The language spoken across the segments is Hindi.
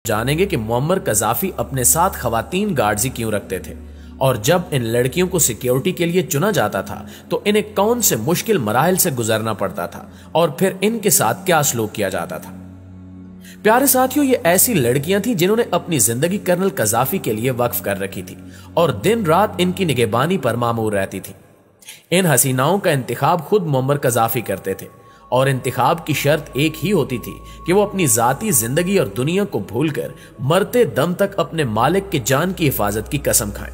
जानेंगे कि मुअम्मर कज़ाफी अपने साथ खवातीन गार्ड्स ही क्यों रखते थे और जब इन लड़कियों को सिक्योरिटी के लिए चुना जाता था तो इन्हें कौन से मुश्किल मराहिल से गुजरना पड़ता था और फिर इनके साथ क्या सलूक किया जाता था। प्यारे साथियों, ये ऐसी लड़कियां थीं जिन्होंने अपनी जिंदगी कर्नल कज़ाफी के लिए वक्फ कर रखी थी और दिन रात इनकी निगहबानी पर मामूर रहती थी। इन हसीनाओं का इंतखाब खुद मुअम्मर कज़ाफी करते थे और इंतखाब की शर्त एक ही होती थी कि वो अपनी जाती जिंदगी और दुनिया को भूलकर मरते दम तक अपने मालिक के जान की हिफाजत की कसम खाएं।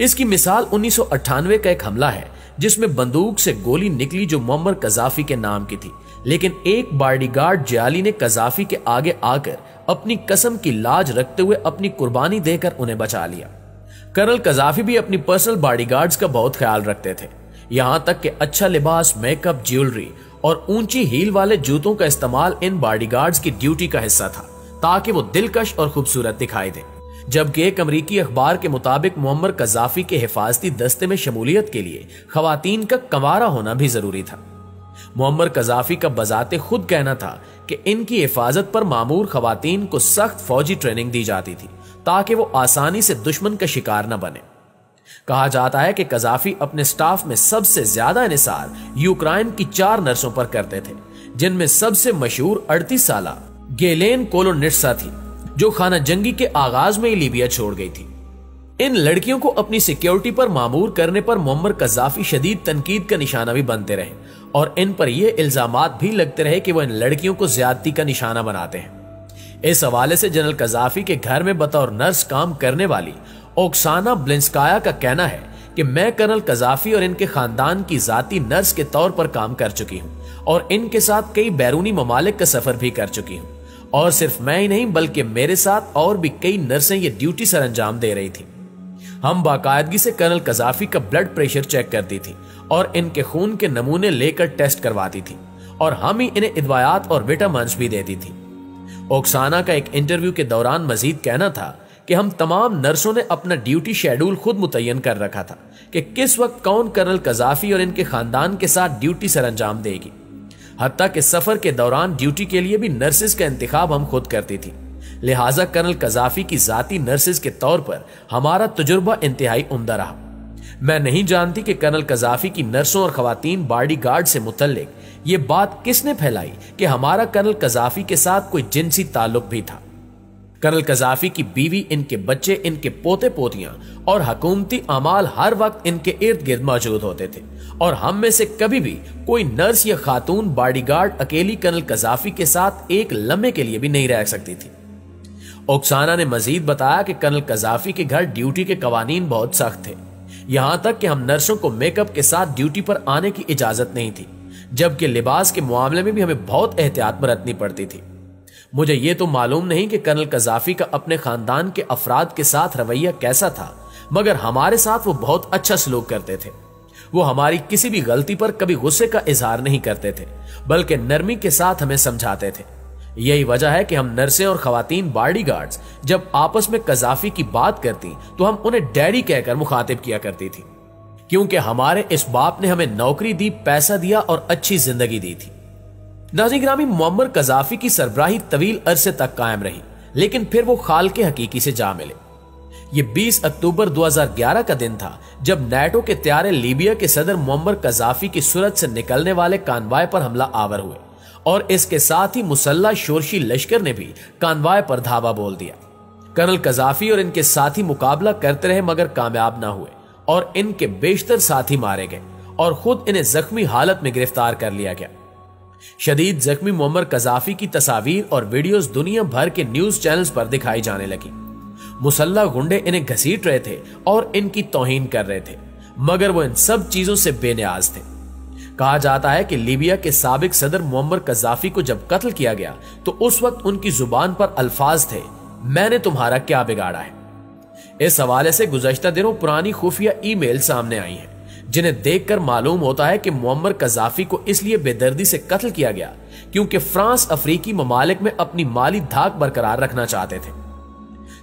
इसकी मिसाल 1998 का एक हमला है जिसमें बंदूक से गोली निकली जो मुअम्मर कज़ाफी के नाम की थी, लेकिन एक बॉडीगार्ड जयाली ने कज़ाफी के आगे आकर अपनी कसम की लाज रखते हुए अपनी कुर्बानी देकर उन्हें बचा लिया। कर्नल कज़ाफी भी अपनी पर्सनल बॉडीगार्ड्स का बहुत ख्याल रखते थे, यहां तक कि अच्छा लिबास, मेकअप, ज्वेलरी और ऊंची हील वाले जूतों का इस्तेमाल इन बॉडीगार्ड्स की ड्यूटी का हिस्सा था ताकि वो दिलकश और खूबसूरत दिखाई दे। जबकि एक अमरीकी अखबार के मुताबिक मुअम्मर कज़ाफी के हिफाजती दस्ते में शमूलियत के लिए खवातीन का कंवारा होना भी जरूरी था। मुअम्मर कज़ाफी का बजाते खुद कहना था कि इनकी हिफाजत पर मामूर खवातीन को सख्त फौजी ट्रेनिंग दी जाती थी ताकि वो आसानी से दुश्मन का शिकार न बने। कहा जाता है कि कज़ाफी अपने स्टाफ में सबसे ज्यादा इन्हिसार यूक्रेन की 4 नर्सों पर करते थे, जिनमें सबसे मशहूर 38 साला गेलेन कोलोनिट्सा थी जो खाना जंगी के आगाज में ही लीबिया छोड़ गई थी। इन लड़कियों को अपनी सिक्योरिटी पर मामूर करने पर मुअम्मर कज़ाफी शदीद तनकीद का निशाना भी बनते रहे और इन पर यह इल्जामात भी लगते रहे कि वह इन लड़कियों को ज्यादती का निशाना बनाते हैं। इस हवाले से जनरल कज़ाफी के घर में बतौर नर्स काम करने वाली ओक्साना ब्लिंस्काया का कहना है कि मैं कर्नल कज़ाफी और इनके खानदान की जाती नर्स के तौर पर काम कर चुकी हूं और इनके साथ कई बैरूनी ममालिक का सफर भी कर चुकी हूं और सिर्फ मैं ही नहीं बल्कि मेरे साथ और भी कई नर्सें ये ड्यूटी सर अंजाम दे रही थी। हम बाकायदगी से कर्नल कज़ाफी का ब्लड प्रेशर चेक करती थी और इनके खून के नमूने लेकर टेस्ट करवाती थी और हम ही इन्हें इदवायात और विटामिन्स भी देती थी। ओक्साना का एक इंटरव्यू के दौरान मजीद कहना था कि हम तमाम नर्सों ने अपना ड्यूटी शेड्यूल खुद मुतय्यन कर रखा था कि किस वक्त कौन कर्नल कज़ाफी और इनके खानदान के साथ ड्यूटी सर अंजाम देगी। हत्ता के सफर के दौरान ड्यूटी के लिए भी नर्सेज का इंतखाब हम खुद करती थी, लिहाजा कर्नल कज़ाफी की जाती नर्सेज के तौर पर हमारा तजुर्बा इंतहाई उम्दा रहा। मैं नहीं जानती कि कर्नल कज़ाफी की नर्सों और खवातीन बॉडीगार्ड से मुतल्लिक ये बात किसने फैलाई कि हमारा कर्नल कज़ाफी के साथ कोई जिनसी ताल्लुक भी था। कर्नल कज़ाफी की बीवी, इनके बच्चे, इनके पोते पोतियां और हुकूमती अमाल हर वक्त इनके इर्द गिर्द मौजूद होते थे और हम में से कभी भी कोई नर्स या खातून बॉडीगार्ड अकेली कर्नल कज़ाफी के साथ एक लम्हे के लिए भी नहीं रह सकती थी। ओक्साना ने मजीद बताया कि कर्नल कज़ाफी के घर ड्यूटी के कवानीन बहुत सख्त थे, यहां तक कि हम नर्सों को मेकअप के साथ ड्यूटी पर आने की इजाजत नहीं थी, जबकि लिबास के मामले में भी हमें बहुत एहतियात बरतनी पड़ती थी। मुझे यह तो मालूम नहीं कि कर्नल कज़ाफी का अपने खानदान के अफराद के साथ रवैया कैसा था, मगर हमारे साथ वो बहुत अच्छा सलूक करते थे। वो हमारी किसी भी गलती पर कभी गुस्से का इजहार नहीं करते थे, बल्कि नरमी के साथ हमें समझाते थे। यही वजह है कि हम नर्सें और खवातीन बॉडीगार्ड्स जब आपस में कज़ाफी की बात करती तो हम उन्हें डैडी कहकर मुखातिब किया करती थी, क्योंकि हमारे इस बाप ने हमें नौकरी दी, पैसा दिया और अच्छी जिंदगी दी थी। नाज़रीन गिरामी, मुअम्मर कज़ाफी की सरबराही तवील अरसे तक कायम रही, लेकिन फिर वो खाल के हकीकी से जा मिले। ये 20 अक्टूबर 2011 का दिन था जब नेटो के त्यारे लीबिया के सदर मुअम्मर कज़ाफी की सूरत से निकलने वाले कानवाय पर हमला आवर हुए और इसके साथ ही मुसल्ला शोरशी लश्कर ने भी कानवाय पर धावा बोल दिया। कर्नल कज़ाफी और इनके साथी मुकाबला करते रहे मगर कामयाब ना हुए और इनके बेशतर साथी मारे गए और खुद इन्हें जख्मी हालत में गिरफ्तार कर लिया गया। शदीद जख्मी मुअम्मर कज़ाफी की तस्वीर और वीडियोस दुनिया भर के न्यूज चैनल्स पर दिखाई जाने लगी। मुसल्ला गुंडे इन्हें घसीट रहे थे और इनकी तौहीन कर रहे थे, मगर वो इन सब चीजों से बेनियाज थे। कहा जाता है कि लीबिया के साबिक सदर मुअम्मर कज़ाफी को जब कत्ल किया गया तो उस वक्त उनकी जुबान पर अल्फाज थे, मैंने तुम्हारा क्या बिगाड़ा है। इस हवाले से गुज़श्ता दिनों पुरानी खुफिया ईमेल सामने आई हैं, जिन्हें देखकर मालूम होता है कि मुअम्मर कज़ाफी को इसलिए बेदर्दी से कत्ल किया गया क्योंकि फ्रांस अफ्रीकी ममालिक में अपनी माली धाक बरकरार रखना चाहते थे।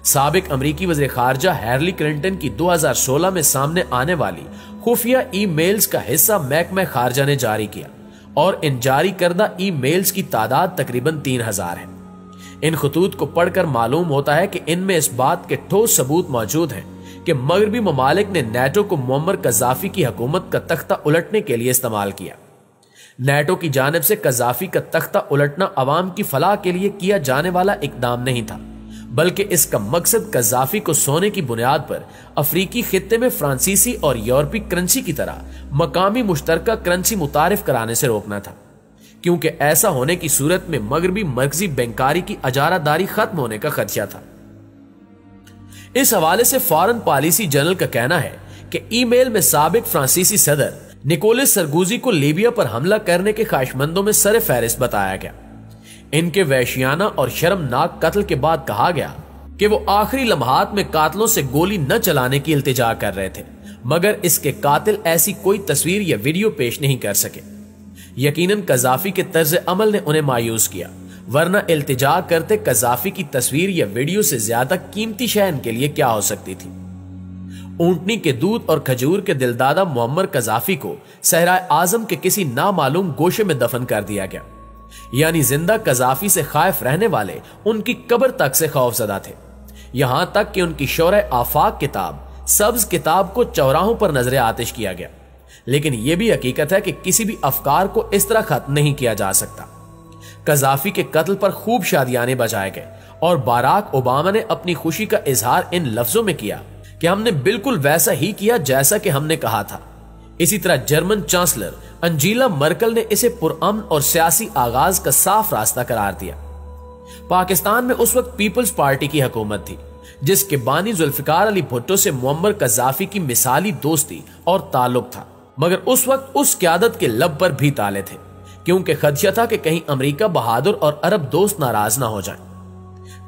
साबिक अमरीकी वज़ीर खारजा हिलरी क्लिंटन की 2016 में सामने आने वाली खुफिया ईमेल्स का हिस्सा महकमा खारजा ने जारी किया और इन जारी करदा ईमेल्स की तादाद तकरीबन 3000 है। इन खतूत को पढ़कर मालूम होता है कि इनमें इस बात के ठोस सबूत मौजूद हैं कि मगरबी ममालिक ने नेटो को मुअम्मर कज़ाफी की हुकूमत का तख्ता उलटने के लिए इस्तेमाल किया। नेटो की जानिब से कज़ाफी का तख्ता उलटना अवाम की फलाह के लिए किया जाने वाला इकदाम नहीं था, बल्कि इसका मकसद कज़ाफी को सोने की बुनियाद पर अफ्रीकी खित्ते में फ्रांसीसी और यूरोपीय करेंसी की तरह मकामी मुश्तरका करेंसी मुतारिफ कराने से रोकना था, क्योंकि ऐसा होने की सूरत में मगरबी मरकजी बैंकारी की अजारादारी खत्म होने का खदशा था। इस हवाले से फॉरेन पॉलिसी जर्नल का कहना है कि ईमेल में साबिक फ्रांसीसी सदर निकोलस सरगोजी को लीबिया पर हमला करने के ख्वाहिशमंदों में सर फहरिस्त बताया गया। इनके वहशियाना और शर्मनाक कत्ल के बाद कहा गया कि वो आखिरी लम्हात में कातलों से गोली न चलाने की इल्तिजा कर रहे थे, मगर इसके कातिल ऐसी कोई तस्वीर या वीडियो पेश नहीं कर सके। यकीनन कज़ाफी के तर्ज अमल ने उन्हें मायूस किया, वरना इल्तिजा करते कज़ाफी की तस्वीर या वीडियो से ज्यादा कीमती शय इनके लिए क्या हो सकती थी। ऊंटनी के दूध और खजूर के दिलदादा मुअम्मर कज़ाफी को सहराए आजम के किसी नामालूम गोशे में दफन कर दिया गया, यानी जिंदा कज़ाफी से खाइफ रहने वाले उनकी कब्र तक से खौफजदा थे। यहां तक कि उनकी शौरे आफाक किताब सब्ज किताब को चौराहों पर नजर आतिश किया गया। लेकिन यह भी हकीकत है कि किसी भी अफकार को इस तरह खत्म नहीं किया जा सकता। कज़ाफी के कत्ल पर खूब शादियाने बजाए गए और बाराक ओबामा ने अपनी खुशी का इजहार इन लफ्जों में किया कि हमने बिल्कुल वैसा ही किया जैसा कि हमने कहा था। इसी तरह जर्मन चांसलर अंजीला मर्कल ने इसे पुरअमन और सियासी आगाज का साफ रास्ता करार दिया। पाकिस्तान में उस वक्त पीपल्स पार्टी की हुकूमत थी, जिसके बानी जुल्फिकार अली भुट्टो से मुअम्मर कज़ाफी की मिसाली दोस्ती और ताल्लुक था, मगर उस वक्त उस क़यादत के लब पर भी ताले थे, क्योंकि खदशा था कि कहीं अमेरिका बहादुर और अरब दोस्त नाराज ना हो जाएं।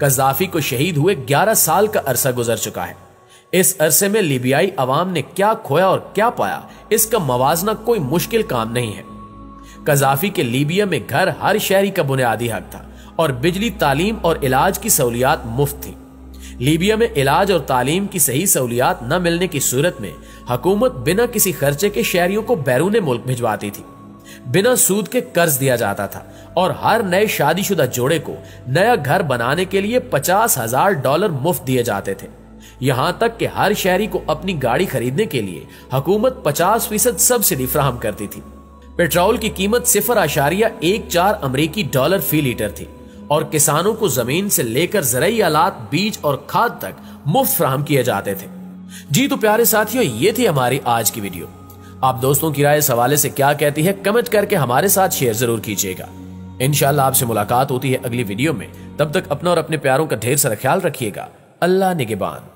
कज़ाफी को शहीद हुए 11 साल का अरसा गुजर चुका है। इस अरसे में लीबियाई अवाम ने क्या खोया और क्या पाया, इसका मवाजना कोई मुश्किल काम नहीं है। कज़ाफी के लीबिया में घर हर शहरी का बुनियादी हक था और बिजली, तालीम और इलाज की सहूलियात मुफ्त थी। लीबिया में इलाज और तालीम की सही सहूलियात न मिलने की सूरत में हुकूमत बिना किसी खर्चे के शहरियों को बैरून मुल्क भिजवाती थी। बिना सूद के कर्ज दिया जाता था और हर नए शादीशुदा जोड़े को नया घर बनाने के लिए $50,000 मुफ्त दिए जाते थे। यहां तक कि हर शहरी को अपनी गाड़ी खरीदने के लिए हुकूमत 50% सब्सिडी फराहम करती थी। पेट्रोल की कीमत 0.14 अमेरिकी डॉलर फी लीटर थी और किसानों को जमीन से लेकर ज़राई आलात, बीज और खाद तक मुफ्त फराहम किए जाते थे। जी तो प्यारे साथियों, ये थी हमारी आज की वीडियो। आप दोस्तों की राय इस हवाले से क्या कहती है, कमेंट करके हमारे साथ शेयर जरूर कीजिएगा। इंशाअल्लाह आपसे मुलाकात होती है अगली वीडियो में। तब तक अपना और अपने प्यारों का ढेर सारा ख्याल रखिएगा। अल्लाह निगहबान।